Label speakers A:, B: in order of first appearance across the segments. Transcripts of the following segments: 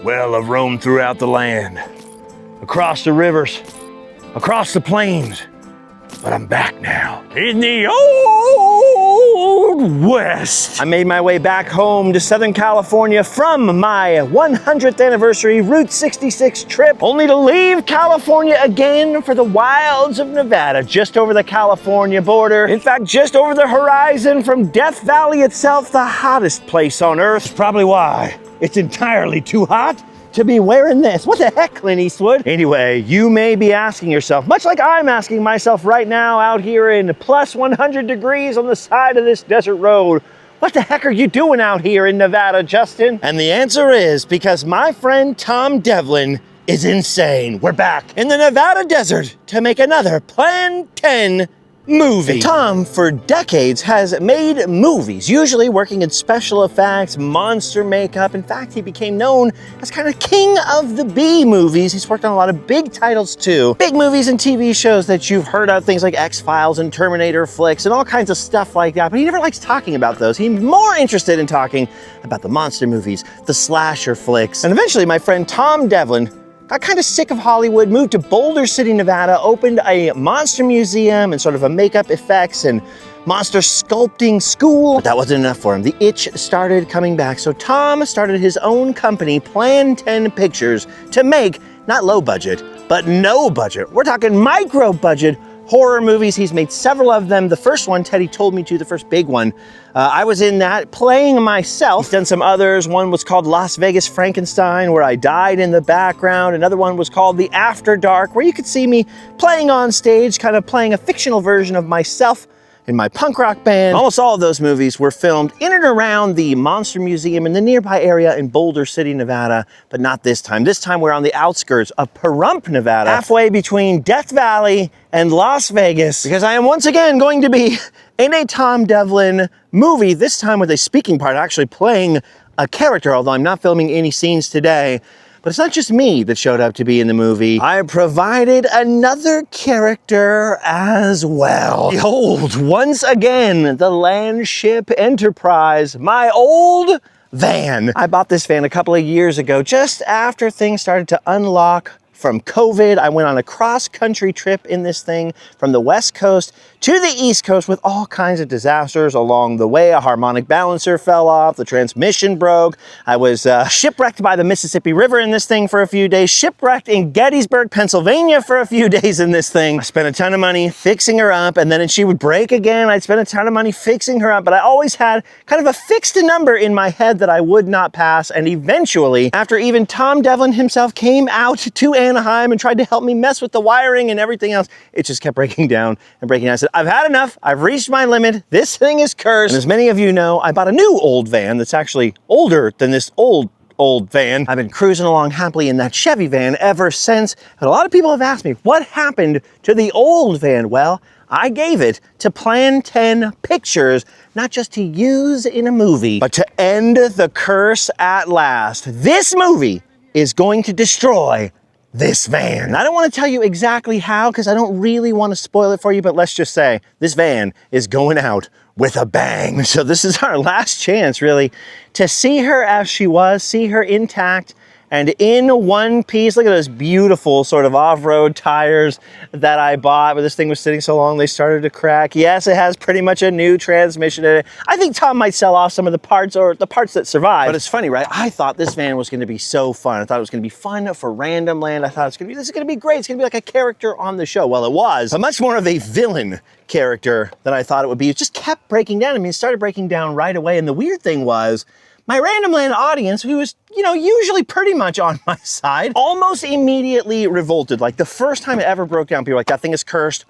A: Well, I've roamed throughout the land, across the rivers, across the plains, but I'm back now in the Old West. I made my way back home to Southern California from my 100th anniversary Route 66 trip, only to leave California again for the wilds of Nevada, just over the California border. In fact, just over the horizon from Death Valley itself, the hottest place on Earth. That's probably why it's entirely too hot to be wearing this. What the heck, Clint Eastwood? Anyway, you may be asking yourself, much like I'm asking myself right now out here in plus 100 degrees on the side of this desert road, what the heck are you doing out here in Nevada, Justin? And the answer is because my friend Tom Devlin is insane. We're back in the Nevada desert to make another Plan 10 movie. And Tom, for decades, has made movies, usually working in special effects, monster makeup. In fact, he became known as kind of king of the B movies. He's worked on a lot of big titles too. Big movies and TV shows that you've heard of, things like X-Files and Terminator flicks and all kinds of stuff like that. But he never likes talking about those. He's more interested in talking about the monster movies, the slasher flicks. And eventually, my friend Tom Devlin got kind of sick of Hollywood, moved to Boulder City, Nevada, opened a monster museum and sort of a makeup effects and monster sculpting school. But that wasn't enough for him. The itch started coming back. So Tom started his own company, Plan 10 Pictures, to make not low budget, but no budget. We're talking micro budget horror movies. He's made several of them. The first one, Teddy told me to, the first big one, I was in that playing myself. He's done some others. One was called Las Vegas Frankenstein, where I died in the background. Another one was called The After Dark, where you could see me playing on stage, kind of playing a fictional version of myself in my punk rock band. Almost all of those movies were filmed in and around the Monster Museum in the nearby area in Boulder City, Nevada, but not this time. This time we're on the outskirts of Pahrump, Nevada, halfway between Death Valley and Las Vegas, because I am once again going to be in a Tom Devlin movie, this time with a speaking part, actually playing a character, although I'm not filming any scenes today. But it's not just me that showed up to be in the movie. I provided another character as well. Behold, once again, the Landship Enterprise, my old van. I bought this van a couple of years ago, just after things started to unlock from COVID. I went on a cross-country trip in this thing from the West Coast to the East Coast with all kinds of disasters along the way. A harmonic balancer fell off, the transmission broke. I was shipwrecked by the Mississippi River in this thing for a few days, shipwrecked in Gettysburg, Pennsylvania for a few days in this thing. I spent a ton of money fixing her up, and then she would break again. I'd spend a ton of money fixing her up, but I always had kind of a fixed number in my head that I would not pass. And eventually, after even Tom Devlin himself came out to Anaheim and tried to help me mess with the wiring and everything else, it just kept breaking down and breaking down. I said, I've had enough. I've reached my limit. This thing is cursed. And as many of you know, I bought a new old van that's actually older than this old van. I've been cruising along happily in that Chevy van ever since. But a lot of people have asked me, what happened to the old van? Well, I gave it to Plan 10 Pictures, not just to use in a movie, but to end the curse at last. This movie is going to destroy this van. I don't want to tell you exactly how, because I don't really want to spoil it for you, but let's just say this van is going out with a bang. So this is our last chance, really, to see her as she was, see her intact and in one piece. Look at those beautiful sort of off-road tires that I bought, but this thing was sitting so long they started to crack. Yes, it has pretty much a new transmission in it. I think Tom might sell off some of the parts, or the parts that survive. But it's funny, right? I thought this van was going to be so fun. I thought it was going to be fun for Randomland. I thought this is going to be great. It's going to be like a character on the show. Well, it was, but much more of a villain character than I thought it would be. It just kept breaking down. I mean, it started breaking down right away. And the weird thing was, my Randomland audience, who was, usually pretty much on my side, almost immediately revolted. Like the first time it ever broke down, people were like, that thing is cursed.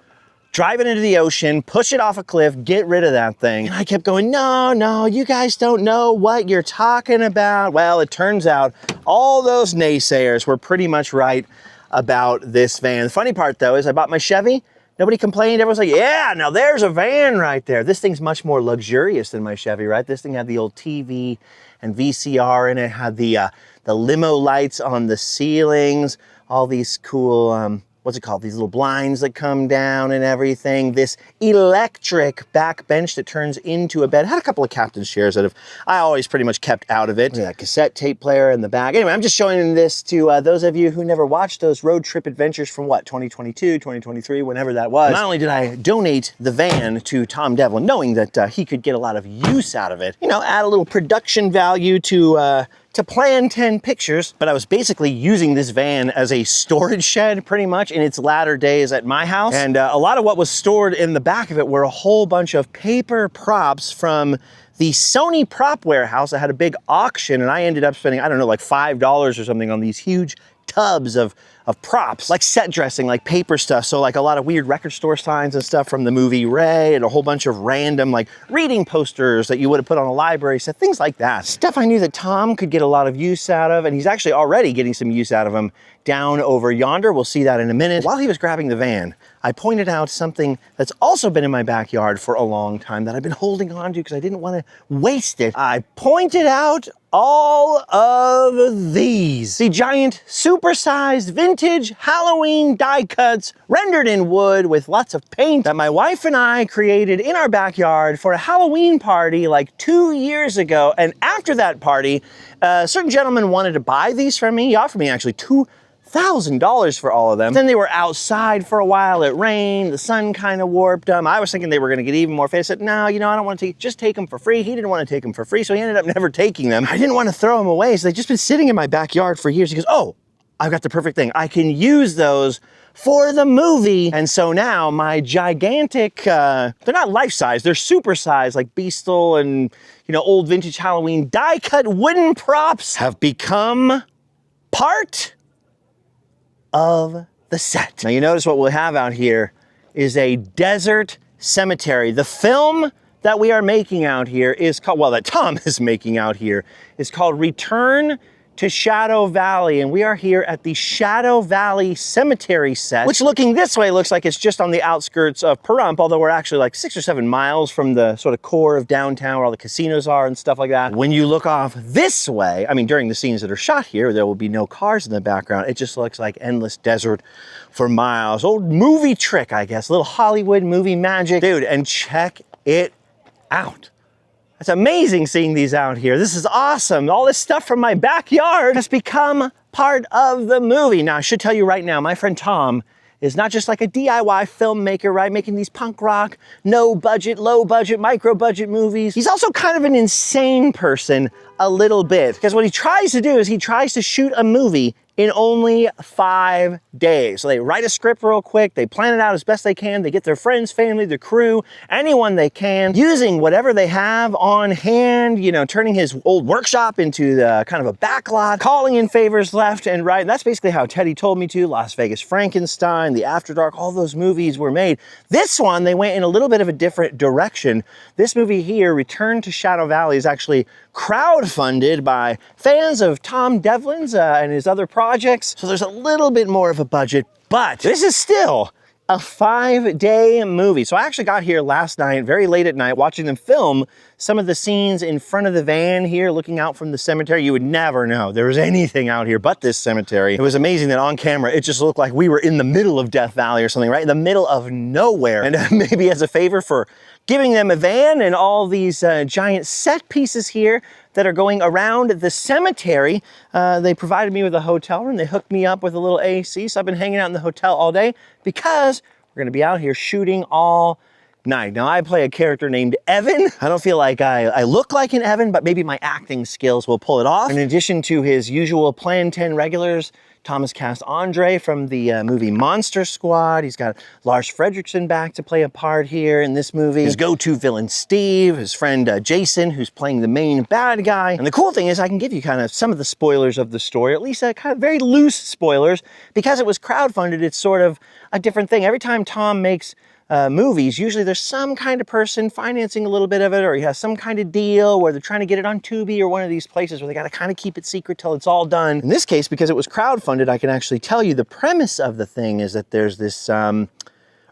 A: Drive it into the ocean, push it off a cliff, get rid of that thing. And I kept going, no, you guys don't know what you're talking about. Well, it turns out all those naysayers were pretty much right about this van. The funny part though is I bought my Chevy. Nobody complained. Everyone's like, yeah, now there's a van right there. This thing's much more luxurious than my Chevy, right? This thing had the old TV and VCR in it, had the limo lights on the ceilings, all these cool what's it called? These little blinds that come down and everything. This electric back bench that turns into a bed. Had a couple of captain's chairs that I always pretty much kept out of it. That cassette tape player in the back. Anyway, I'm just showing this to those of you who never watched those road trip adventures from what, 2022, 2023, whenever that was. Not only did I donate the van to Tom Devlin, knowing that he could get a lot of use out of it, you know, add a little production value to plan 10 pictures, but I was basically using this van as a storage shed pretty much in its latter days at my house. And a lot of what was stored in the back of it were a whole bunch of paper props from the Sony prop warehouse. I had a big auction and I ended up spending, I don't know, like $5 or something on these huge tubs of props, like set dressing, like paper stuff. So like a lot of weird record store signs and stuff from the movie Ray, and a whole bunch of random like reading posters that you would have put on a library set, things like that. Stuff I knew that Tom could get a lot of use out of, and he's actually already getting some use out of them down over yonder. We'll see that in a minute. While he was grabbing the van, I pointed out something that's also been in my backyard for a long time that I've been holding on to because I didn't want to waste it. I pointed out all of these. The giant supersized vintage Halloween die cuts rendered in wood with lots of paint that my wife and I created in our backyard for a Halloween party like 2 years ago. And after that party, a certain gentleman wanted to buy these from me. He offered me actually $2,000 for all of them. Then they were outside for a while. It rained, the sun kind of warped them. I was thinking they were going to get even more famous. I said, no, you know, I don't want to just take them for free. He didn't want to take them for free, so he ended up never taking them. I didn't want to throw them away, so they've just been sitting in my backyard for years. He goes, oh, I've got the perfect thing. I can use those for the movie. And so now my gigantic, they're not life-size, they're super-size, like Beastle and, you know, old vintage Halloween die-cut wooden props have become part of the set. Now you notice what we'll have out here is a desert cemetery. The film that we are making out here is called, well, that Tom is making out here, is called Return to Shadow Valley, and we are here at the Shadow Valley Cemetery set, which looking this way looks like it's just on the outskirts of Pahrump, although we're actually like 6 or 7 miles from the sort of core of downtown where all the casinos are and stuff like that. When you look off this way, I mean, during the scenes that are shot here, there will be no cars in the background. It just looks like endless desert for miles. Old movie trick, I guess, a little Hollywood movie magic. Dude, and check it out. It's amazing seeing these out here. This is awesome. All this stuff from my backyard has become part of the movie. Now, I should tell you right now, my friend Tom is not just like a DIY filmmaker, right? Making these punk rock, no budget, low budget, micro budget movies. He's also kind of an insane person a little bit, because what he tries to do is he tries to shoot a movie in only 5 days. So they write a script real quick, they plan it out as best they can, they get their friends, family, the crew, anyone they can, using whatever they have on hand, you know, turning his old workshop into the kind of a backlot, calling in favors left and right. And that's basically how Teddy Told Me To, Las Vegas Frankenstein, The After Dark, all those movies were made. This one, they went in a little bit of a different direction. This movie here, Return to Shadow Valley, is actually crowdfunded by fans of Tom Devlin's and his other projects. So there's a little bit more of a budget, but this is still a 5-day movie. So I actually got here last night, very late at night, watching them film some of the scenes in front of the van here, looking out from the cemetery. You would never know there was anything out here but this cemetery. It was amazing that on camera, it just looked like we were in the middle of Death Valley or something, right? In the middle of nowhere. And maybe as a favor for giving them a van and all these giant set pieces here that are going around the cemetery, they provided me with a hotel room. They hooked me up with a little AC, so I've been hanging out in the hotel all day because we're gonna be out here shooting all night. Now, I play a character named Evan. I don't feel like I look like an Evan, but maybe my acting skills will pull it off. In addition to his usual Plan 10 regulars, Tom has cast André from the movie Monster Squad. He's got Lars Frederiksen back to play a part here in this movie. His go-to villain, Steve, his friend Jason, who's playing the main bad guy. And the cool thing is I can give you kind of some of the spoilers of the story, at least kind of very loose spoilers. Because it was crowdfunded, it's sort of a different thing. Every time Tom makes movies, usually there's some kind of person financing a little bit of it, or he has some kind of deal where they're trying to get it on Tubi or one of these places where they got to kind of keep it secret till it's all done. In this case, because it was crowdfunded, I can actually tell you the premise of the thing is that there's this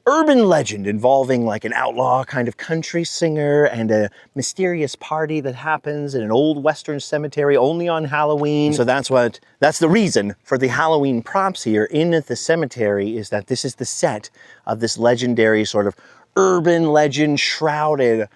A: urban legend involving like an outlaw kind of country singer and a mysterious party that happens in an old Western cemetery only on Halloween. So that's the reason for the Halloween props here in the cemetery, is that this is the set of this legendary sort of urban legend shrouded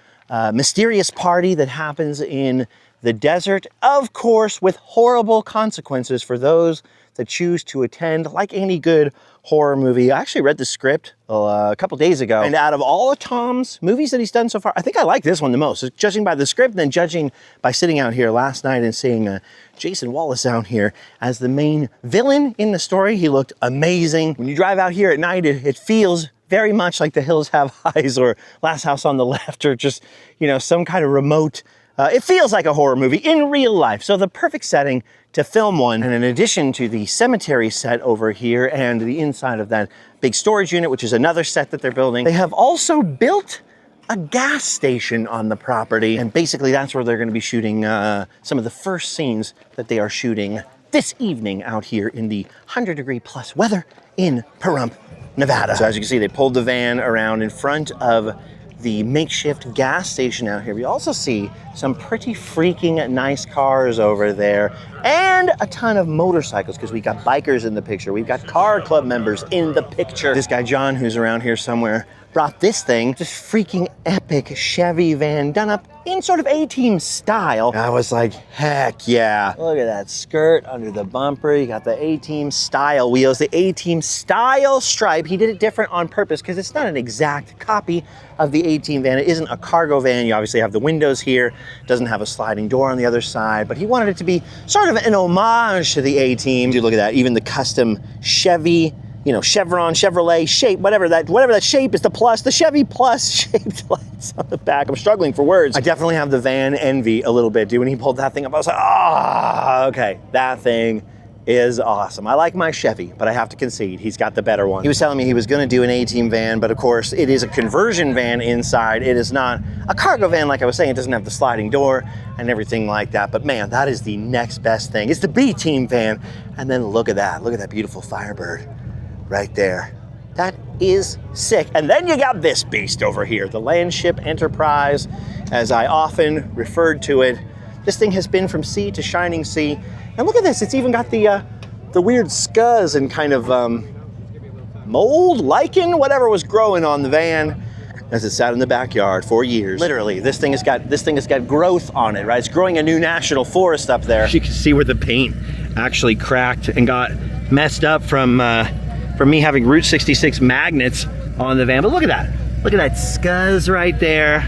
A: mysterious party that happens in the desert, of course, with horrible consequences for those that choose to attend, like any good horror movie. I actually read the script a couple days ago, and out of all of Tom's movies that he's done so far, I think I like this one the most. Judging by the script, and then judging by sitting out here last night and seeing Jason Wallace out here as the main villain in the story, he looked amazing. When you drive out here at night, it feels very much like The Hills Have Eyes or Last House on the Left, or just, you know, some kind of remote, it feels like a horror movie in real life. So the perfect setting to film one. And in addition to the cemetery set over here and the inside of that big storage unit, which is another set that they're building, they have also built a gas station on the property. And basically that's where they're going to be shooting some of the first scenes that they are shooting this evening out here in the 100-degree-plus weather in Pahrump, Nevada. So as you can see, they pulled the van around in front of the makeshift gas station out here. We also see some pretty freaking nice cars over there and a ton of motorcycles, because we got bikers in the picture. We've got car club members in the picture. This guy, John, who's around here somewhere, brought this thing, this freaking epic Chevy van done up in sort of A-Team style. I was like, heck yeah. Look at that skirt under the bumper. You got the A-Team style wheels, the A-Team style stripe. He did it different on purpose because it's not an exact copy of the A-Team van. It isn't a cargo van. You obviously have the windows here. It doesn't have a sliding door on the other side, but he wanted it to be sort of an homage to the A-Team. Dude, look at that. Even the custom Chevy, you know, Chevron, Chevrolet shape, whatever that shape is, the Chevy Plus shaped lights on the back. I'm struggling for words. I definitely have the van envy a little bit, dude. When he pulled that thing up, I was like, ah, okay, that thing is awesome. I like my Chevy, but I have to concede, he's got the better one. He was telling me he was gonna do an A-Team van, but of course it is a conversion van inside. It is not a cargo van, like I was saying. It doesn't have the sliding door and everything like that, but man, that is the next best thing. It's the B-Team van. And then look at that beautiful Firebird right there. That is sick. And then you got this beast over here, the Landship Enterprise, as I often referred to it. This thing has been from sea to shining sea. And look at this, it's even got the weird scuzz and kind of mold, lichen, whatever was growing on the van as it sat in the backyard for years. Literally, this thing has got growth on it, right? It's growing a new national forest up there. You can see where the paint actually cracked and got messed up from me having Route 66 magnets on the van. But look at that scuzz right there.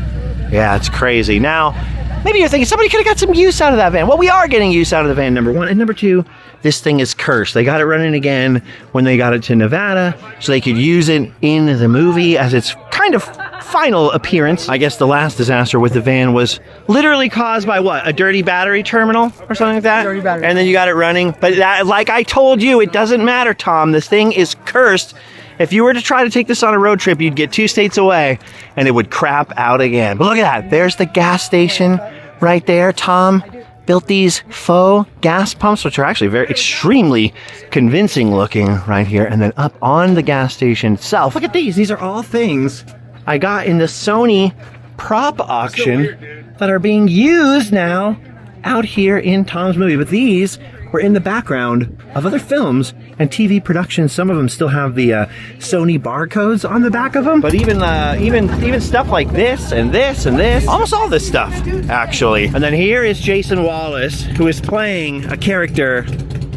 A: Yeah, it's crazy. Now, maybe you're thinking somebody could have got some use out of that van. Well, we are getting use out of the van, number one. And number two, this thing is cursed. They got it running again when they got it to Nevada, so they could use it in the movie as its kind of final appearance. I guess the last disaster with the van was literally caused by what? A dirty battery terminal or something like that? Dirty battery. And then you got it running. But that, like I told you, it doesn't matter, Tom. This thing is cursed. If you were to try to take this on a road trip, you'd get 2 states away and it would crap out again. But look at that. There's the gas station right there. Tom built these faux gas pumps, which are actually very extremely convincing looking right here. And then up on the gas station itself, look at these. These are all things I got in the Sony prop auction that are being used now out here in Tom's movie. But these were in the background of other films and TV productions. Some of them still have the Sony barcodes on the back of them. But even stuff like this and this and this, almost all this stuff, actually. And then here is Jason Wallace, who is playing a character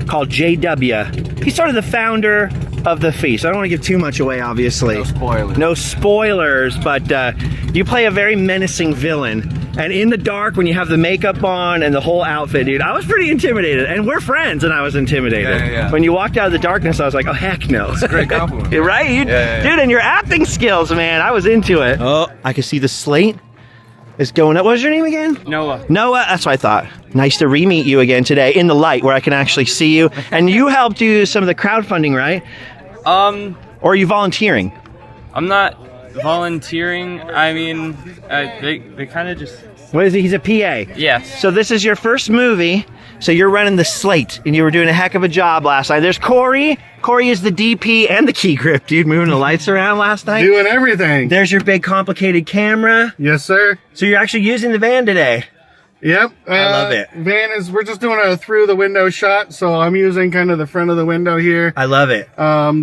A: called JW. He's sort of the founder of the feast. I don't want to give too much away, obviously. No spoilers. No spoilers, but you play a very menacing villain. And in the dark, when you have the makeup on and the whole outfit, dude, I was pretty intimidated. And we're friends, and I was intimidated. Yeah. When you walked out of the darkness, I was like, oh, heck no. It's a great compliment. Right? Dude, and your acting skills, man, I was into it. Oh, I can see the slate is going up. What was your name again? Noah. Noah, that's what I thought. Nice to re-meet you again today in the light where I can actually see you. And you helped do some of the crowdfunding, right? Or are you volunteering?
B: I'm not volunteering. I mean, they kind of just
A: What is he? He's a PA.
B: Yes.
A: So this is your first movie. So you're running the slate, and you were doing a heck of a job last night. There's Corey. Corey is the DP and the key grip, dude, moving the lights around last night.
C: Doing everything.
A: There's your big complicated camera.
C: Yes, sir.
A: So you're actually using the van today.
C: Yep.
A: I love it.
C: We're just doing a through the window shot, so I'm using kind of the front of the window here.
A: I love it.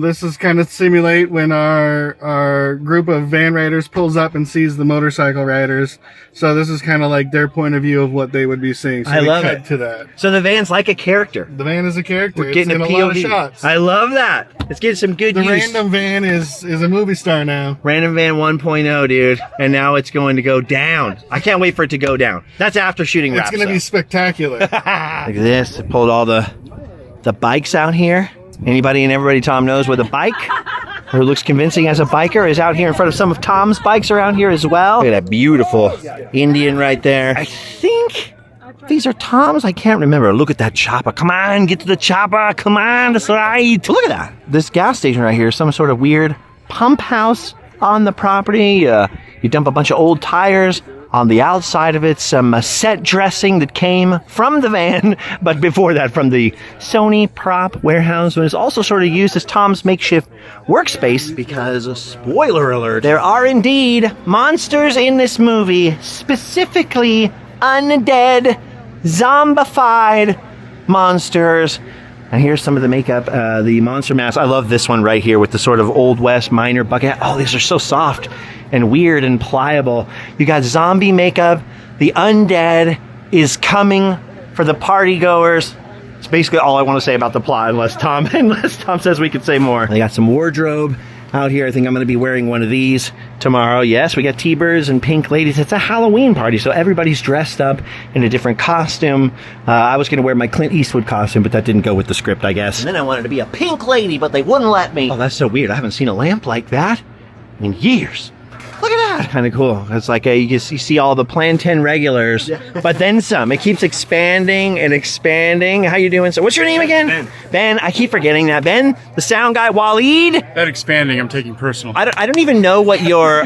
C: This is kind of simulate when our group of van riders pulls up and sees the motorcycle riders. So this is kind of like their point of view of what they would be seeing. So
A: I love
C: cut
A: it.
C: to that.
A: So the van's like a character.
C: The van is a character.
A: We're getting
C: it's
A: a
C: in a lot of
A: POV.
C: shots.
A: I love that. It's getting some good
C: The
A: use.
C: random van is a movie star now.
A: Random Van 1.0, dude. And now it's going to go down. I can't wait for it to go down. That's after shooting wraps
C: It's going to be
A: up.
C: spectacular.
A: Look at this. I pulled all the bikes out here. Anybody and everybody Tom knows with a bike or looks convincing as a biker is out here in front of some of Tom's bikes around here as well. Look at that beautiful Indian right there. I think these are Tom's. I can't remember. Look at that chopper. Come on, get to the chopper. Come on, that's right. Look at that. This gas station right here is some sort of weird pump house on the property. You dump a bunch of old tires. On the outside of it, some set dressing that came from the van, but before that from the Sony prop warehouse, but it's also sort of used as Tom's makeshift workspace because, spoiler alert, there are indeed monsters in this movie, specifically undead, zombified monsters. And here's some of the makeup, the monster mask. I love this one right here with the sort of Old West miner bucket. Oh, these are so soft and weird and pliable. You got zombie makeup. The undead is coming for the party goers. It's basically all I want to say about the plot, unless Tom says we could say more. They got some wardrobe out here. I think I'm going to be wearing one of these tomorrow. Yes, we got T-birds and pink ladies. It's a Halloween party, so everybody's dressed up in a different costume. I was going to wear my Clint Eastwood costume, but that didn't go with the script, I guess. And then I wanted to be a pink lady, but they wouldn't let me. Oh, that's so weird. I haven't seen a lamp like that in years. Look at that. Kind of cool. It's like you see all the Plantain regulars, but then some. It keeps expanding and expanding. How you doing? So what's your name again?
D: Ben.
A: Ben, I keep forgetting that. Ben, the sound guy, Waleed.
D: That expanding, I'm taking personal.
A: I don't even know what your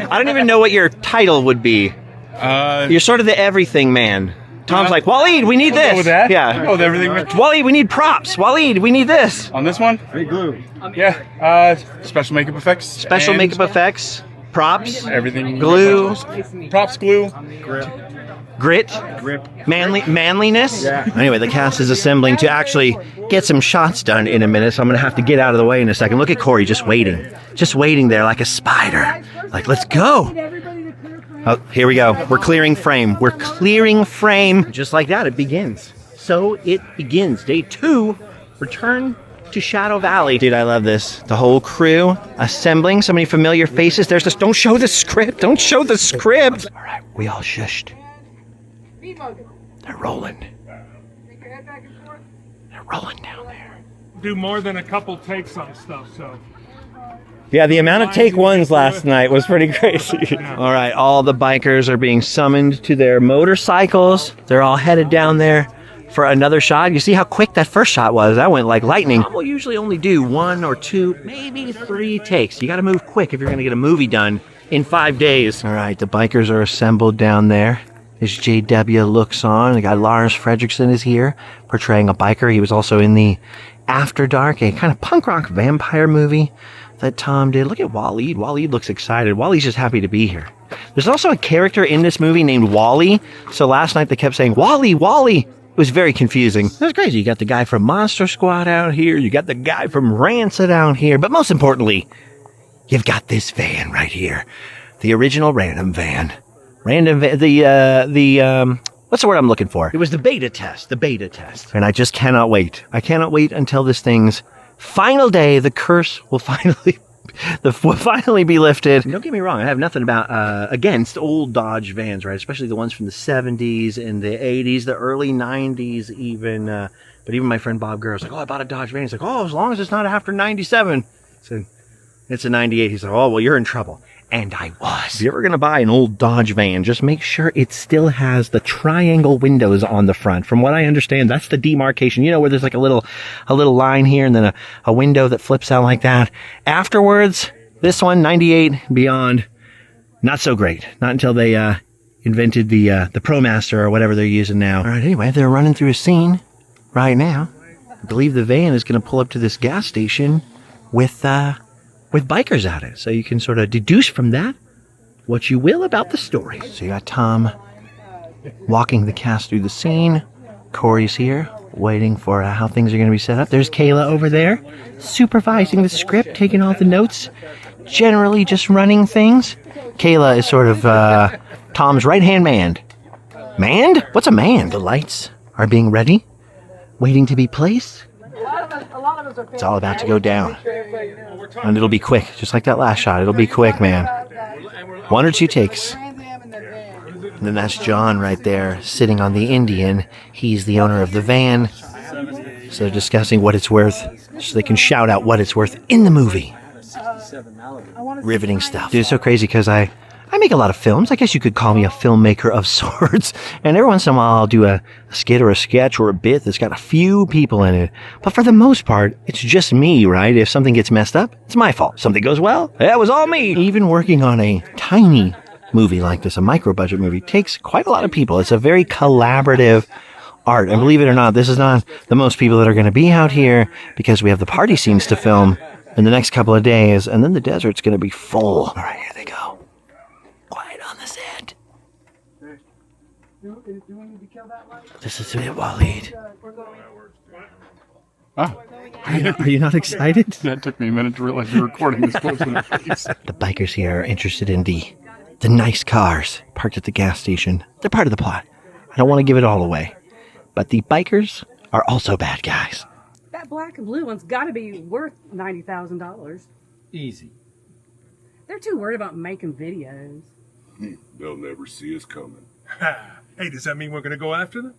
A: title would be. You're sort of the everything man. Tom's like, Waleed, we need
D: I'll
A: this.
D: go with that.
A: Yeah.
D: Oh, everything.
A: Waleed, we need props. Waleed, we need this.
D: On this one?
C: Hey, glue.
D: Yeah. Special makeup effects.
A: Special
D: and
A: makeup effects, props,
D: Everything.
A: glue,
D: Props, glue.
A: grit, manliness. Yeah. Anyway, the cast is assembling to actually get some shots done in a minute, so I'm going to have to get out of the way in a second. Look at Corey just waiting there like a spider. Like, let's go. Oh, here we go. We're clearing frame. Just like that, it begins. So it begins. Day 2, return to Shadow Valley. Dude, I love this. The whole crew assembling. So many familiar faces. There's this. Don't show the script. All right, we all shushed. They're rolling. They're rolling down there.
E: Do more than a couple takes on stuff, so.
A: Yeah, the amount of take ones last night was pretty crazy. All right, all the bikers are being summoned to their motorcycles. They're all headed down there for another shot. You see how quick that first shot was? That went like lightning. We'll usually only do 1 or 2, maybe 3 takes. You got to move quick if you're going to get a movie done in 5 days. All right, the bikers are assembled down there. This JW looks on. The guy Lars Frederiksen is here, portraying a biker. He was also in the After Dark, a kind of punk rock vampire movie that Tom did. Look at Waleed. Waleed looks excited. Waleed's just happy to be here. There's also a character in this movie named Wally. So last night they kept saying, Wally, Wally. It was very confusing. That's crazy. You got the guy from Monster Squad out here. You got the guy from Rancid out here. But most importantly, you've got this van right here. The original Random Van. What's the word I'm looking for? It was the beta test. And I just cannot wait. I cannot wait until this thing's final day. The curse will finally be lifted. Don't get me wrong. I have nothing against old Dodge vans, right? Especially the ones from the 70s and the 80s, the early 90s even. But even my friend Bob Gurr was like, oh, I bought a Dodge van. He's like, oh, as long as it's not after 97. I said, it's a 98. He's like, oh, well, you're in trouble. And I was. If you're ever going to buy an old Dodge van, just make sure it still has the triangle windows on the front. From what I understand, that's the demarcation. You know, where there's like a little line here and then a window that flips out like that. Afterwards, this one, 98 beyond, not so great. Not until they invented the ProMaster or whatever they're using now. All right, anyway, they're running through a scene right now. I believe the van is going to pull up to this gas station with bikers at it. So you can sort of deduce from that what you will about the story. So you got Tom walking the cast through the scene. Corey's here, waiting for how things are going to be set up. There's Kayla over there, supervising the script, taking all the notes, generally just running things. Kayla is sort of Tom's right-hand man. Manned? What's a man? The lights are being ready, waiting to be placed. It's all about to go down. And it'll be quick, just like that last shot. It'll be quick, man. 1 or 2 takes. And then that's John right there, sitting on the Indian. He's the owner of the van. So they're discussing what it's worth, so they can shout out what it's worth in the movie. Riveting stuff. Dude, it's so crazy because I make a lot of films. I guess you could call me a filmmaker of sorts. And every once in a while I'll do a skit or a sketch or a bit that's got a few people in it. But for the most part, it's just me, right? If something gets messed up, it's my fault. Something goes well, that was all me. Even working on a tiny movie like this, a micro-budget movie, takes quite a lot of people. It's a very collaborative art. And believe it or not, this is not the most people that are going to be out here because we have the party scenes to film in the next couple of days. And then the desert's going to be full. All right, here they go. Quiet on the set. This is it, Waleed.
D: Ah,
A: Are you not excited?
D: that took me a minute to realize you're recording this close to my face.
A: The bikers here are interested in the nice cars parked at the gas station. They're part of the plot. I don't want to give it all away. But the bikers are also bad guys.
B: That black and blue one's got to be worth $90,000.
F: Easy.
B: They're too worried about making videos.
G: They'll never see us coming.
E: Hey, does that mean we're going to go after them?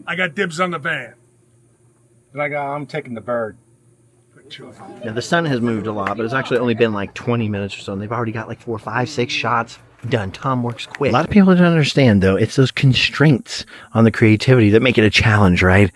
E: I got dibs on the van.
F: I'm taking the bird.
A: Now, the sun has moved a lot, but it's actually only been like 20 minutes or so, and they've already got like 4, 5, 6 shots done. Tom works quick. A lot of people don't understand, though. It's those constraints on the creativity that make it a challenge, right?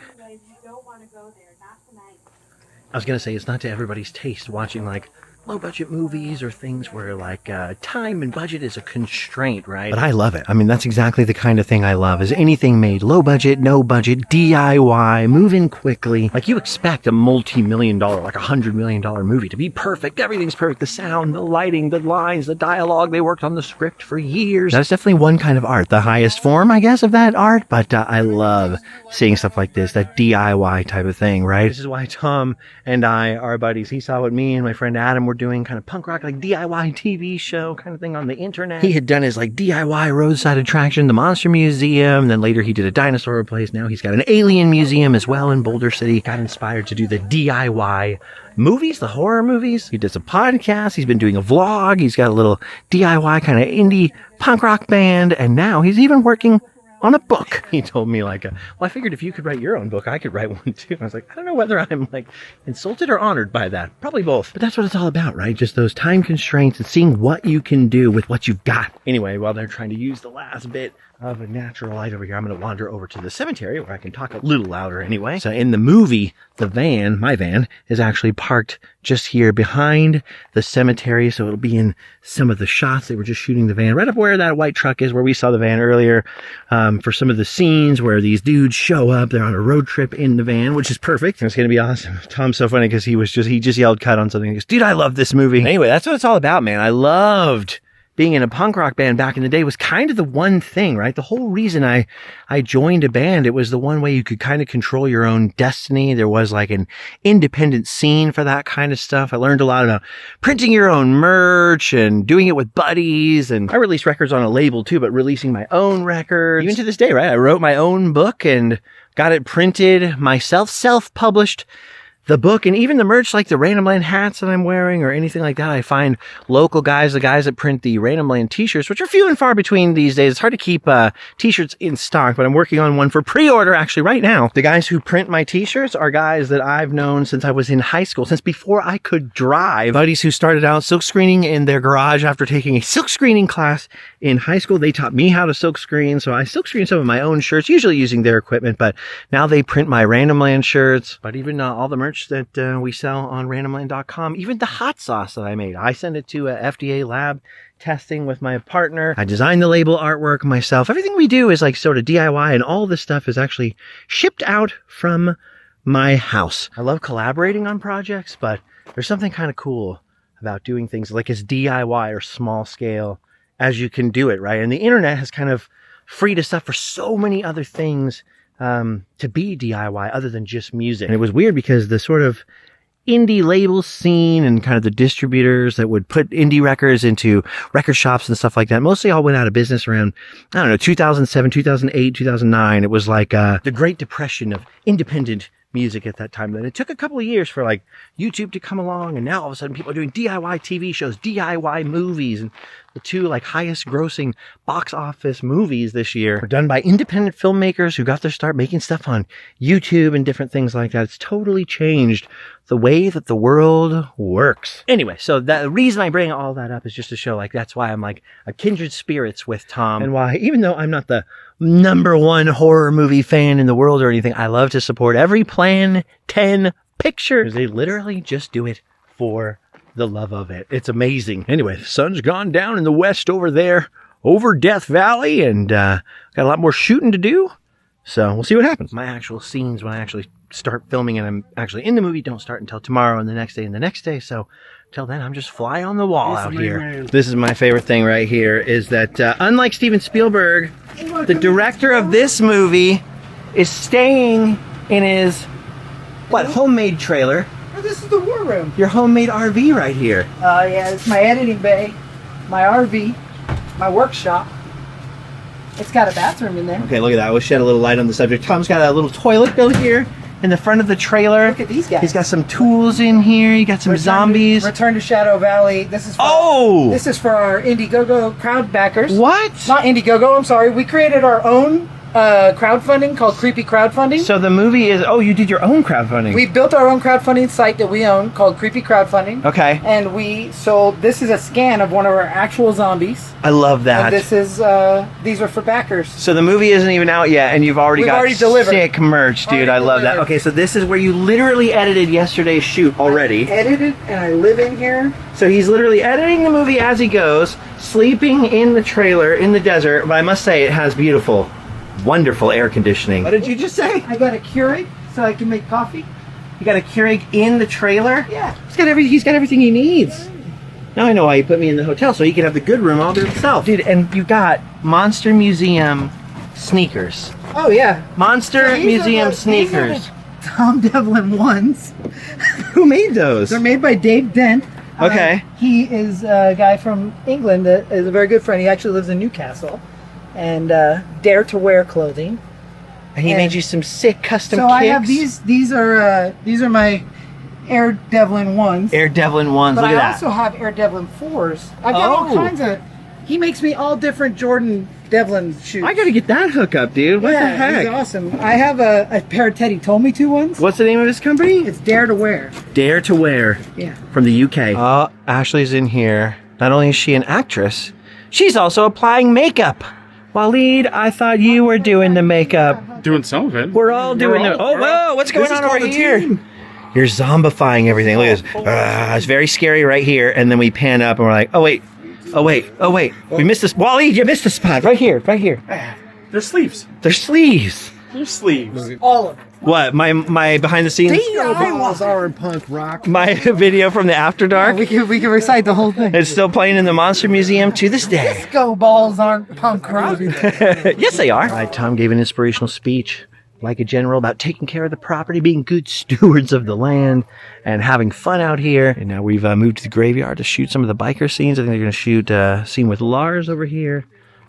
A: I was going to say, it's not to everybody's taste watching like low-budget movies or things where like time and budget is a constraint, right? But I love it. I mean, that's exactly the kind of thing I love, is anything made low budget, no budget, DIY, move in quickly. Like you expect a multi-million dollar, like $100 million movie to be perfect. Everything's perfect. The sound, the lighting, the lines, the dialogue. They worked on the script for years. That's definitely one kind of art, the highest form, I guess, of that art. But I love seeing stuff like this, that DIY type of thing, right? This is why Tom and I are buddies. He saw what me and my friend Adam were doing, kind of punk rock, like DIY TV show kind of thing on the internet. He had done his like DIY roadside attraction, the Monster Museum. Then later he did a dinosaur place. Now he's got an alien museum as well in Boulder City. Got inspired to do the DIY movies, the horror movies. He does a podcast. He's been doing a vlog. He's got a little DIY kind of indie punk rock band. And now he's even working on a book. He told me like, well, I figured if you could write your own book, I could write one too. I was like, I don't know whether I'm like insulted or honored by that. Probably both. But that's what it's all about, right? Just those time constraints and seeing what you can do with what you've got. Anyway, while they're trying to use the last bit of a natural light over here, I'm going to wander over to the cemetery where I can talk a little louder anyway. So in the movie, the van, my van, is actually parked just here behind the cemetery. So it'll be in some of the shots. They were just shooting the van right up where that white truck is, where we saw the van earlier, for some of the scenes where these dudes show up. They're on a road trip in the van, which is perfect. And it's going to be awesome. Tom's so funny because he just yelled cut on something. He goes, dude, I love this movie. Anyway, that's what it's all about, man. I loved being in a punk rock band back in the day. Was kind of the one thing, right? The whole reason I joined a band, it was the one way you could kind of control your own destiny. There was like an independent scene for that kind of stuff. I learned a lot about printing your own merch and doing it with buddies. And I released records on a label too, but releasing my own records. Even to this day, right? I wrote my own book and got it printed myself, self-published the book, and even the merch, like the Randomland hats that I'm wearing or anything like that. I find local guys, the guys that print the Randomland t-shirts, which are few and far between these days. It's hard to keep t-shirts in stock, but I'm working on one for pre-order actually right now. The guys who print my t-shirts are guys that I've known since I was in high school, since before I could drive. Buddies who started out silk screening in their garage after taking a silk screening class in high school. They taught me how to silk screen, so I silk screen some of my own shirts, usually using their equipment, but now they print my Randomland shirts. But even all the merch that we sell on randomland.com, even the hot sauce that I made, I send it to a FDA lab testing with my partner. I designed the label artwork myself. Everything we do is like sort of DIY, and all this stuff is actually shipped out from my house. I love collaborating on projects, but there's something kind of cool about doing things like as DIY or small scale as you can do it, right? And the internet has kind of freed us up for so many other things to be DIY other than just music. And it was weird because the sort of indie label scene and kind of the distributors that would put indie records into record shops and stuff like that mostly all went out of business around, I don't know, 2007, 2008, 2009. It was like the Great Depression of independent music at that time. Then it took a couple of years for like YouTube to come along, and now all of a sudden people are doing DIY TV shows, DIY movies, and the two like highest grossing box office movies this year were done by independent filmmakers who got their start making stuff on YouTube and different things like that. It's totally changed the way that the world works. Anyway, so the reason I bring all that up is just to show like that's why I'm like a kindred spirits with Tom, and why even though I'm not the #1 horror movie fan in the world or anything, I love to support every Plan 10 picture. They literally just do it for the love of it. It's amazing. Anyway, the sun's gone down in the west over there, over Death Valley, and got a lot more shooting to do. So we'll see what happens. My actual scenes when I actually start filming and I'm actually in the movie don't start until tomorrow and the next day and the next day. So till then, I'm just fly on the wall out here. This is my favorite thing right here is that unlike Steven Spielberg, the director of this movie is staying in his, homemade trailer.
H: Oh, this is the war room.
A: Your homemade RV right here.
H: Yeah, it's my editing bay, my RV, my workshop. It's got a bathroom in there.
A: Okay, look at that. We'll shed a little light on the subject. Tom's got a little toilet built here in the front of the trailer.
H: Look at these guys.
A: He's got some tools in here. You got some zombies.
H: Return to Shadow Valley. This is for this is for our Indiegogo crowd backers.
A: What?
H: Not Indiegogo, I'm sorry. We created our own crowdfunding called Creepy Crowdfunding.
A: So the movie is, you did your own crowdfunding.
H: We built our own crowdfunding site that we own called Creepy Crowdfunding.
A: Okay.
H: And we sold, this is a scan of one of our actual zombies.
A: I love that.
H: And this is, these are for backers.
A: So the movie isn't even out yet, and you've already got
H: delivered.
A: Sick merch, dude. I love that. Okay, so this is where you literally edited yesterday's shoot already.
H: I edited, and I live in here.
A: So he's literally editing the movie as he goes, sleeping in the trailer in the desert, but I must say it has beautiful, wonderful air conditioning. What did you just say?
H: I got a Keurig so I can make coffee.
A: You got a Keurig in the trailer?
H: Yeah.
A: He's got everything he needs. Now I know why you put me in the hotel, so he can have the good room all to himself. Dude, and you got Monster Museum sneakers.
H: Oh, yeah.
A: Monster Museum sneakers.
H: Tom Devlin ones.
A: Who made those?
H: They're made by Dave Dent.
A: Okay.
H: He is a guy from England that is a very good friend. He actually lives in Newcastle. And Dare to Wear clothing.
A: And he made you some sick custom
H: so
A: kicks.
H: I have these are my Air Devlin ones.
A: Air Devlin ones, look at that.
H: But I also have Air Devlin 4s. I've got all kinds of, he makes me all different Jordan Devlin shoes.
A: I gotta get that hookup, dude. What the heck?
H: He's awesome. I have a pair of Teddy Told Me To ones.
A: What's the name of his company?
H: It's Dare to Wear.
A: Dare to Wear.
H: Yeah.
A: From the UK. Oh, Ashley's in here. Not only is she an actress, she's also applying makeup. Waleed, I thought you were doing the makeup.
D: Doing some of it.
A: We're all doing it. Oh, whoa, what's going on over here? You're zombifying everything. Look at this. It's very scary right here. And then we pan up and we're like, oh, wait. We missed this. Waleed, you missed the spot. Right here.
D: They're sleeves.
A: They're sleeves.
D: They're sleeves.
H: All of them.
A: What? My behind the scenes?
C: Eyeballs are in punk rock.
A: My video from the After Dark?
H: We can recite the whole thing.
A: It's still playing in the Monster Museum to this day.
H: Disco balls aren't punk rock.
A: Yes, they are. All right, Tom gave an inspirational speech, like a general, about taking care of the property, being good stewards of the land, and having fun out here. And now we've moved to the graveyard to shoot some of the biker scenes. I think they're going to shoot a scene with Lars over here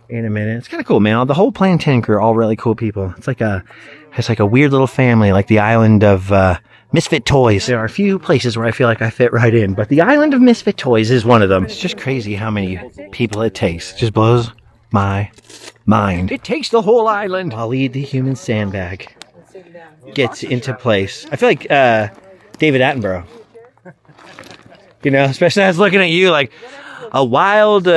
A: in a minute. It's kind of cool, man. The whole Plan 10 crew are all really cool people. It's like a weird little family, like the island of Misfit Toys. There are a few places where I feel like I fit right in, but the island of Misfit Toys is one of them. It's just crazy how many people it takes. It just blows my mind. It takes the whole island. Waleed, the human sandbag, gets into place. I feel like David Attenborough. You know, especially as looking at you like a wild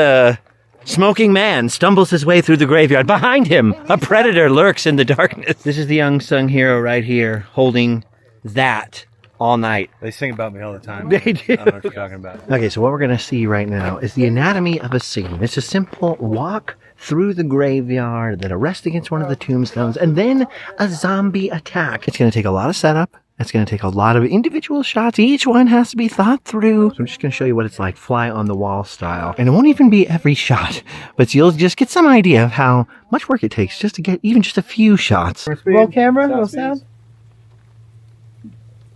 A: smoking man stumbles his way through the graveyard. Behind him, a predator lurks in the darkness. This is the unsung hero right here, holding that all night.
I: They sing about me all the time.
A: They do.
I: I don't know what you're talking about.
A: Okay, so what we're going to see right now is the anatomy of a scene. It's a simple walk through the graveyard, then a rest against one of the tombstones, and then a zombie attack. It's going to take a lot of setup. It's going to take a lot of individual shots. Each one has to be thought through. So I'm just going to show you what it's like fly on the wall style. And it won't even be every shot, but you'll just get some idea of how much work it takes just to get even just a few shots.
H: Roll camera, roll sound.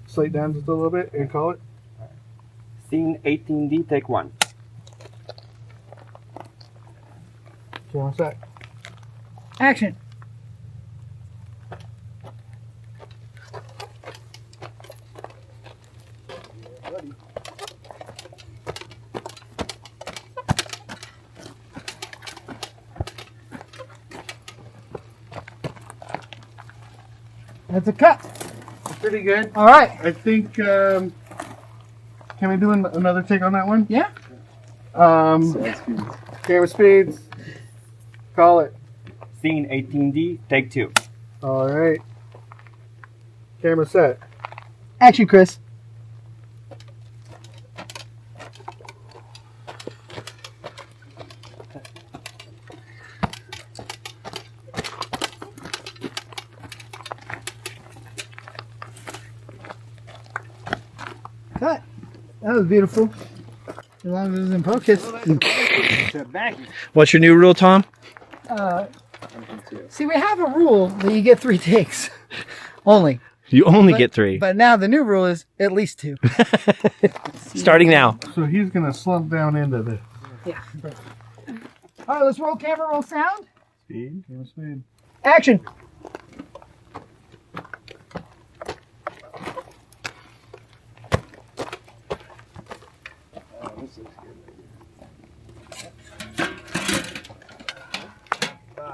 C: Slow it down just a little bit and call it.
J: Scene 18D, take 1.
C: Camera set.
H: Action. That's a cut.
C: Pretty good.
H: All right.
C: I think, can we do another take on that one?
H: Yeah.
C: Camera speeds. Call it.
J: Scene 18D, take 2.
C: All right. Camera set.
H: Action, Chris. Cut. That was beautiful. As long as it was in focus.
A: What's your new rule, Tom?
H: See, we have a rule that you get 3 takes. Only.
A: You only get 3.
H: But now the new rule is at least 2.
A: Starting now.
C: So he's going to slump down into the
H: Yeah. All right, let's roll camera, roll sound.
C: speed. Camera speed.
H: Action.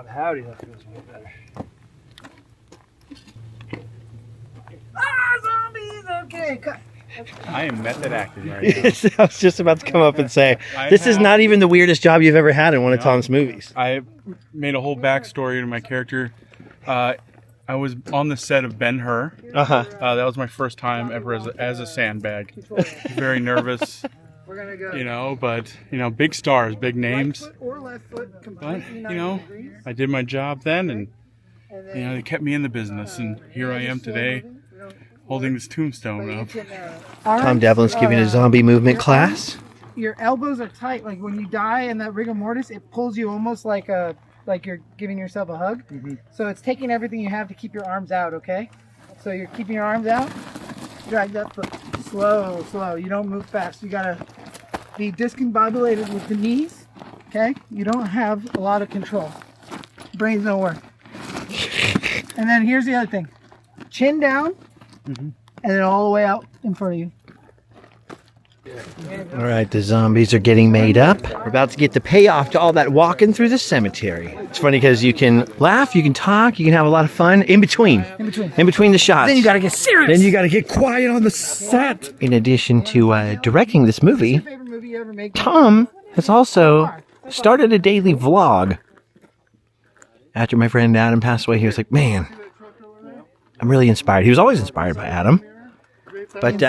I: Howdy, that feels way better.
H: Zombies. Okay, cut.
I: I am method acting right now.
A: I was just about to come up and say, this is not even the weirdest job you've ever had in one of Tom's movies.
K: I made a whole backstory to my character. I was on the set of Ben-Hur. That was my first time ever as a sandbag. Very nervous,
H: We're gonna go.
K: you know, but, you know, big stars, big names.
H: Right foot or left foot,
K: But,
H: completely
K: you
H: 90
K: know,
H: degrees.
K: I did my job then, and,
H: And
K: you know, they kept me in the business, and here I am today, holding this tombstone up.
H: All right.
A: Tom Devlin's giving a zombie movement class.
H: Your elbows are tight. Like when you die in that rigor mortis, it pulls you almost like you're giving yourself a hug. So it's taking everything you have to keep your arms out, okay? So you're keeping your arms out. Drag that foot. Slow, slow. You don't move fast. You gotta be discombobulated with the knees, okay? You don't have a lot of control. Brains don't work. And then here's the other thing. Chin down, and then all the way out in front of you.
A: All right, the zombies are getting made up. We're about to get the payoff to all that walking through the cemetery. It's funny because you can laugh, you can talk, you can have a lot of fun in between. In between the shots.
H: Then you gotta get serious.
A: Then you gotta get quiet on the set. In addition to directing this movie,
H: Favorite movie you ever made?
A: Tom has also started a daily vlog. After my friend Adam passed away, he was like, man, I'm really inspired. He was always inspired by Adam. But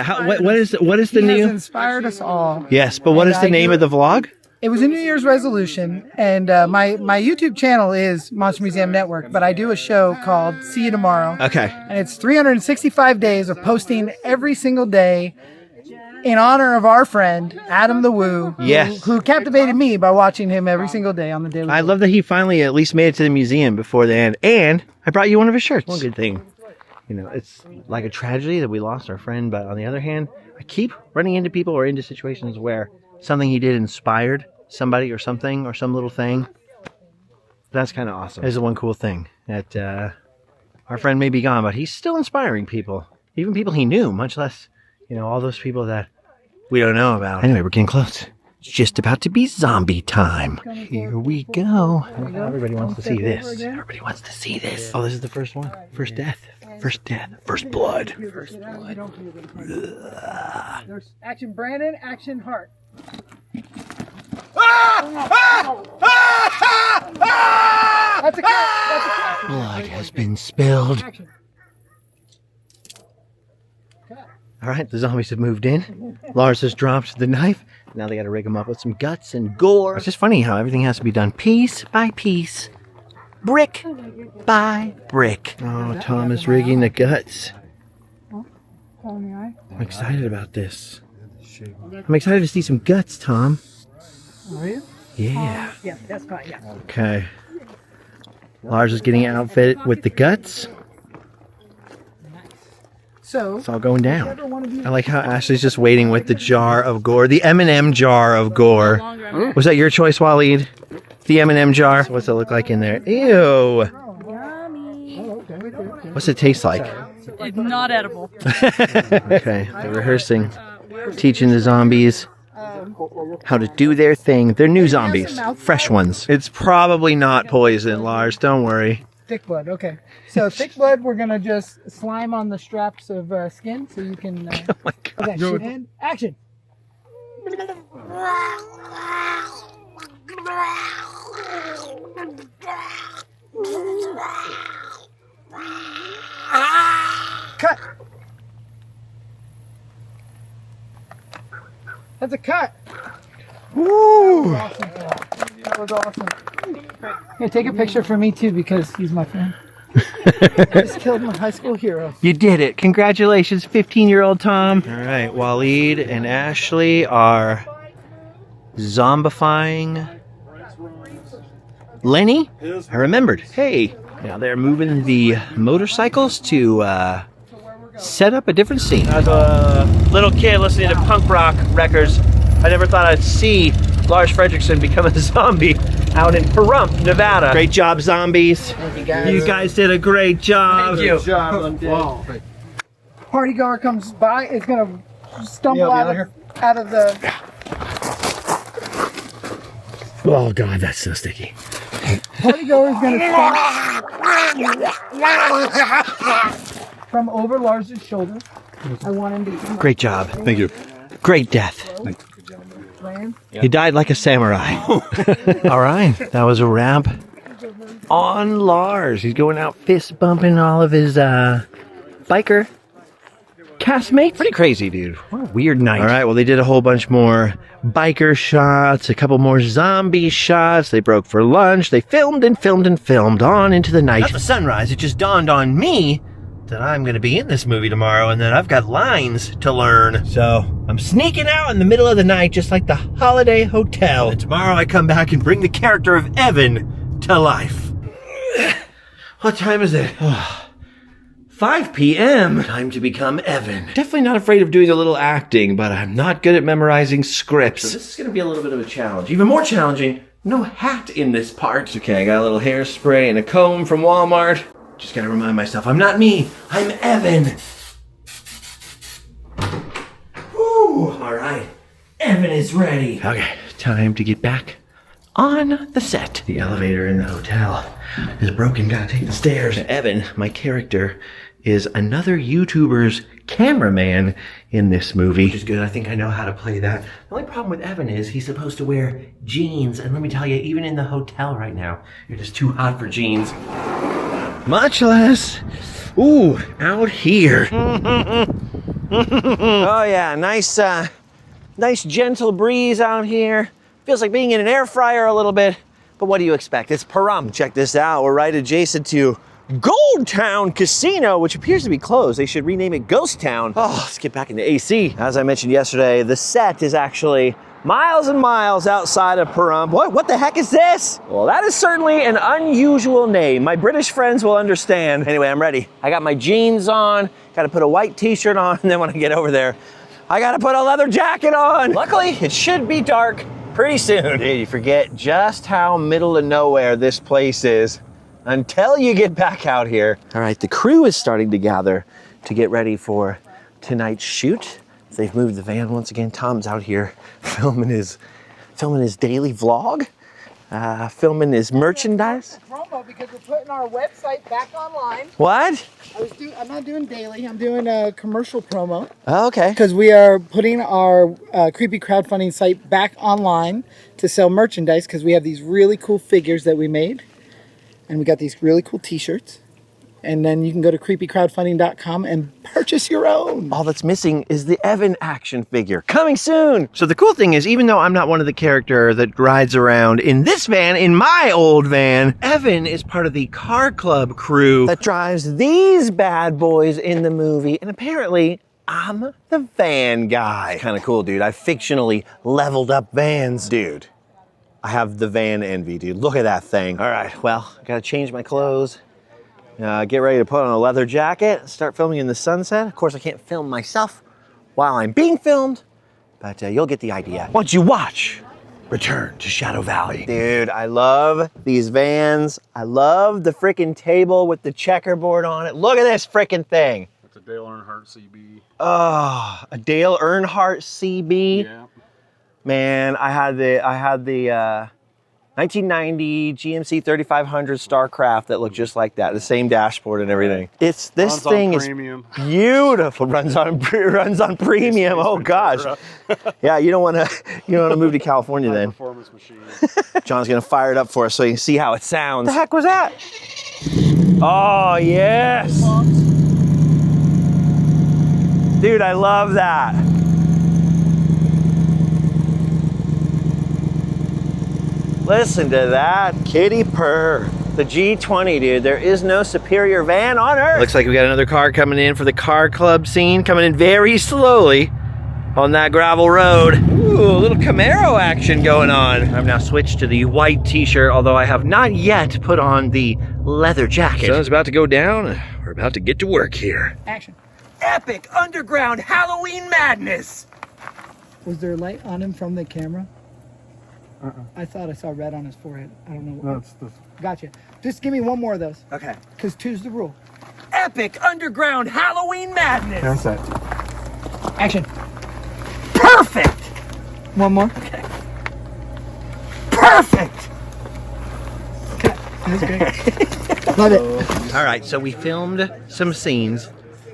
A: what is the
H: He
A: new?
H: has inspired us all.
A: Yes, but what is the name of the vlog?
H: It was a New Year's resolution, and my YouTube channel is Monster Museum Network, but I do a show called See You Tomorrow.
A: Okay.
H: And it's 365 days of posting every single day in honor of our friend, Adam the Woo,
A: Yes.
H: who captivated me by watching him every single day on the daily.
A: I love that he finally at least made it to the museum before the end. And I brought you one of his shirts. One good thing. You know, it's like a tragedy that we lost our friend, but on the other hand, I keep running into people or into situations where something he did inspired somebody or something or some little thing. That's kind of awesome. This is one cool thing that our friend may be gone, but he's still inspiring people. Even people he knew, much less, you know, all those people that we don't know about. Anyway, we're getting close. It's just about to be zombie time. Here we go. Everybody wants to see this. Everybody wants to see this. Oh, this is the first one. First death. First death. First blood. First blood.
H: There's action Brandon, action Hart. That's a cut. That's a cut.
A: Blood has been spilled.
H: Action. Cut.
A: All right, the zombies have moved in. Lars has dropped the knife. Now they got to rig them up with some guts and gore. It's just funny how everything has to be done piece by piece, brick by brick. Oh, Tom is rigging the guts. I'm excited about this. I'm excited to see some guts, Tom.
H: Are you?
A: Yeah.
B: Yeah, that's fine. Yeah.
A: Okay. Lars is getting outfitted with the guts.
H: So
A: It's all going down. I like how Ashley's just waiting with the jar of gore. The M&M jar of gore. Was that your choice, Waleed? The M&M jar? What's it look like in there? Ew. What's it taste like?
B: It's not edible.
A: Okay, they're rehearsing. Teaching the zombies how to do their thing. They're new zombies. Fresh ones. It's probably not poison, Lars. Don't worry.
H: thick blood. Okay. So thick blood, we're gonna just slime on the straps of skin so you can.
A: Oh my God.
H: Okay, and action. Cut. That's a cut.
A: Woo!
H: That was awesome. Here, take a picture for me too because he's my friend. I just killed my high school hero.
A: You did it. Congratulations, 15-year-old Tom. All right, Waleed and Ashley are zombifying Lenny. I remembered. Hey, now they're moving the motorcycles to set up a different scene. As a little kid listening to punk rock records, I never thought I'd see Lars Frederiksen become a zombie out in Pahrump, Nevada. Great job, zombies. You guys did a great job. Thank you.
H: Good job. Party goer comes by, is gonna stumble out of the.
A: Oh God, that's so sticky.
H: Party goer is gonna stumble from over Lars's shoulder. I want him to.
A: Great job.
D: Thank you.
A: Great death.
H: Land.
A: He died like a samurai. All right, that was a wrap on Lars. He's going out fist bumping all of his biker castmates. Pretty crazy, dude. What a weird night. All right, well, they did a whole bunch more biker shots, a couple more zombie shots. They broke for lunch. They filmed and filmed and filmed on into the night. At the sunrise, it just dawned on me that I'm going to be in this movie tomorrow and that I've got lines to learn. So I'm sneaking out in the middle of the night just like the Holiday Hotel. And tomorrow I come back and bring the character of Evan to life. What time is it? 5 p.m. Time to become Evan. Definitely not afraid of doing a little acting, but I'm not good at memorizing scripts. So this is going to be a little bit of a challenge. Even more challenging, no hat in this part. Okay, I got a little hairspray and a comb from Walmart. Just gotta remind myself, I'm not me, I'm Evan. Woo, all right, Evan is ready. Okay, time to get back on the set. The elevator in the hotel is broken, gotta take the stairs. Evan, my character, is another YouTuber's cameraman in this movie, which is good. I think I know how to play that. The only problem with Evan is he's supposed to wear jeans, and let me tell you, even in the hotel right now, you're just too hot for jeans. Much less, ooh, out here. Oh yeah, nice gentle breeze out here. Feels like being in an air fryer a little bit, but what do you expect? It's Pahrump. Check this out. We're right adjacent to Gold Town Casino, which appears to be closed. They should rename it Ghost Town. Oh, let's get back into AC. As I mentioned yesterday, the set is actually miles and miles outside of Pahrump. What the heck is this? Well, that is certainly an unusual name. My British friends will understand. Anyway, I'm ready. I got my jeans on, gotta put a white t-shirt on, and then when I get over there, I gotta put a leather jacket on. Luckily, it should be dark pretty soon. Dude, you forget just how middle of nowhere this place is until you get back out here. All right, the crew is starting to gather to get ready for tonight's shoot. They've moved the van once again. Tom's out here filming his daily vlog, filming his merchandise.
H: Promo because we're putting our website back online.
A: What?
H: I'm not doing daily. I'm doing a commercial promo.
A: Oh, okay.
H: Because we are putting our creepy crowdfunding site back online to sell merchandise because we have these really cool figures that we made, and we got these really cool T-shirts. And then you can go to creepycrowdfunding.com and purchase your own.
A: All that's missing is the Evan action figure. Coming soon! So the cool thing is, even though I'm not one of the character that rides around in this van, in my old van, Evan is part of the car club crew that drives these bad boys in the movie. And apparently, I'm the van guy. Kind of cool, dude. I fictionally leveled up vans. Dude, I have the van envy, dude. Look at that thing. All right, well, I gotta change my clothes. Get ready to put on a leather jacket, start filming in the sunset. Of course, I can't film myself while I'm being filmed, but you'll get the idea. Once you watch Return to Shadow Valley. Dude, I love these vans. I love the freaking table with the checkerboard on it. Look at this freaking thing.
K: It's a Dale Earnhardt CB.
A: Oh, a Dale Earnhardt CB.
K: Yeah.
A: Man, I had the 1990 GMC 3500 Starcraft that looked just like that, the same dashboard and everything. This thing is beautiful. Runs on premium. Oh gosh. Yeah, you don't want to move to California then.
K: Performance machine.
A: John's gonna fire it up for us so you can see how it sounds. What the heck was that? Oh yes. Dude, I love that. Listen to that kitty purr. The G20, dude. There is no superior van on earth. Looks like we got another car coming in for the car club scene, coming in very slowly on that gravel road. Ooh, a little Camaro action going on. I've now switched to the white t-shirt, although I have not yet put on the leather jacket. Sun's about to go down. We're about to get to work here.
H: Action.
A: Epic underground Halloween madness.
H: Was there light on him from the camera? I thought I saw red on his forehead. I don't know.
C: That's the...
H: Gotcha. Just give me one more of those.
A: Okay.
H: Because two's the rule.
A: Epic underground Halloween madness.
C: That's it.
H: Action.
A: Perfect.
H: One more.
A: Okay. Perfect.
H: Okay. That's great. Love it.
A: All right, so we filmed some scenes.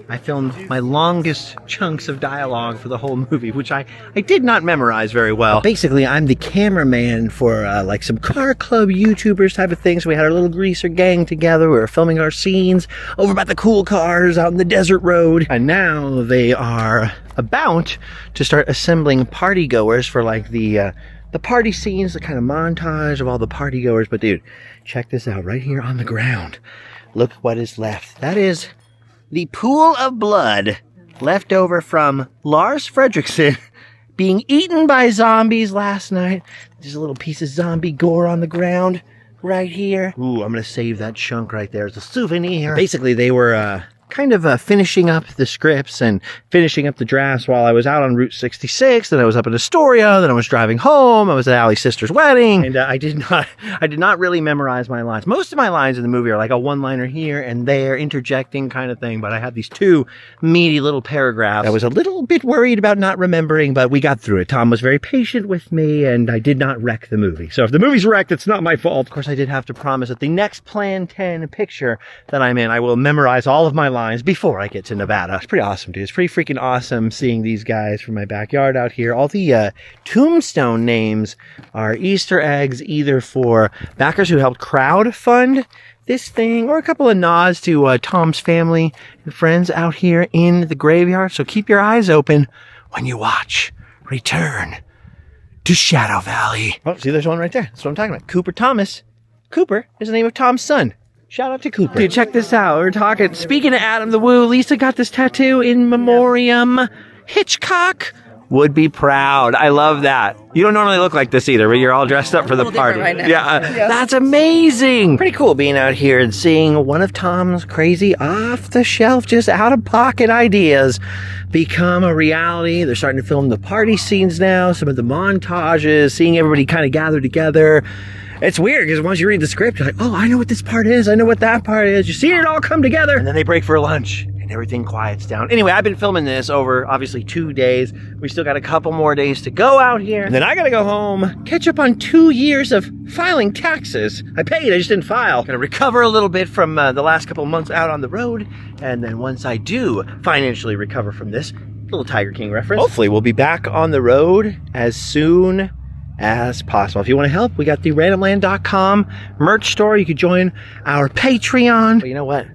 A: I filmed my longest chunks of dialogue for the whole movie, which I did not memorize very well. Basically, I'm the cameraman for like some car club YouTubers type of thing. So we had our little greaser gang together. We were filming our scenes over by the cool cars out in the desert road. And now they are about to start assembling party goers for like the party scenes, the kind of montage of all the party goers. But dude, check this out right here on the ground. Look what is left. That is the pool of blood left over from Lars Frederiksen being eaten by zombies last night. There's a little piece of zombie gore on the ground right here. Ooh, I'm gonna save that chunk right there as a souvenir. Basically, they were kind of finishing up the scripts and finishing up the drafts while I was out on Route 66. Then I was up in Astoria. Then I was driving home. I was at Allie's sister's wedding, and I did not really memorize my lines. Most of my lines in the movie are like a one-liner here and there, interjecting kind of thing. But I had these two meaty little paragraphs. I was a little bit worried about not remembering, but we got through it. Tom was very patient with me, and I did not wreck the movie. So if the movie's wrecked, it's not my fault. Of course, I did have to promise that the next Plan 10 picture that I'm in, I will memorize all of my lines before I get to Nevada. It's pretty awesome, dude. It's pretty freaking awesome seeing these guys from my backyard out here. All the tombstone names are Easter eggs, either for backers who helped crowdfund this thing, or a couple of nods to Tom's family and friends out here in the graveyard. So keep your eyes open when you watch Return to Shadow Valley. Oh, see, there's one right there. That's what I'm talking about. Cooper Thomas. Cooper is the name of Tom's son. Shout out to Cooper. Dude, check this out. We're talking, speaking of Adam the Woo, Lisa got this tattoo in memoriam. Hitchcock would be proud. I love that. You don't normally look like this either, but you're all dressed up for the party. Right now. Yeah, that's amazing. Pretty cool being out here and seeing one of Tom's crazy off-the-shelf, just out-of-pocket ideas become a reality. They're starting to film the party scenes now, some of the montages, seeing everybody kind of gather together. It's weird because once you read the script, you're like, oh, I know what this part is. I know what that part is. You see it all come together. And then they break for lunch and everything quiets down. Anyway, I've been filming this over obviously 2 days. We still got a couple more days to go out here. And then I got to go home, catch up on 2 years of filing taxes. I paid, I just didn't file. Gonna recover a little bit from the last couple months out on the road. And then once I do financially recover from this, little Tiger King reference, hopefully we'll be back on the road as soon as possible. If you want to help, we got the randomland.com merch store. You could join our Patreon. But you know what?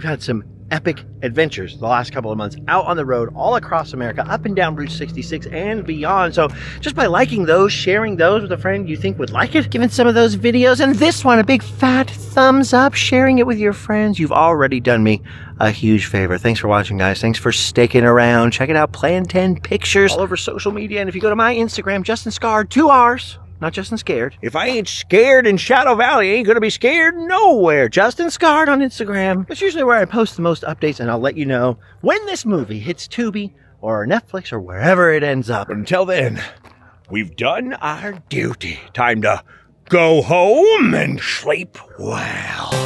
A: We've had some epic adventures the last couple of months out on the road all across America, up and down Route 66 and beyond. So just by liking those, sharing those with a friend you think would like it, giving some of those videos and this one a big fat thumbs up, sharing it with your friends, you've already done me a huge favor. Thanks for watching, guys. Thanks for sticking around. Check it out, Plan 10 Pictures all over social media. And if you go to my Instagram, Justin Scarred, 2 R's. Not Justin Scared. If I ain't scared in Shadow Valley, I ain't gonna be scared nowhere. Justin Scarred on Instagram. That's usually where I post the most updates, and I'll let you know when this movie hits Tubi or Netflix or wherever it ends up. Until then, we've done our duty. Time to go home and sleep well.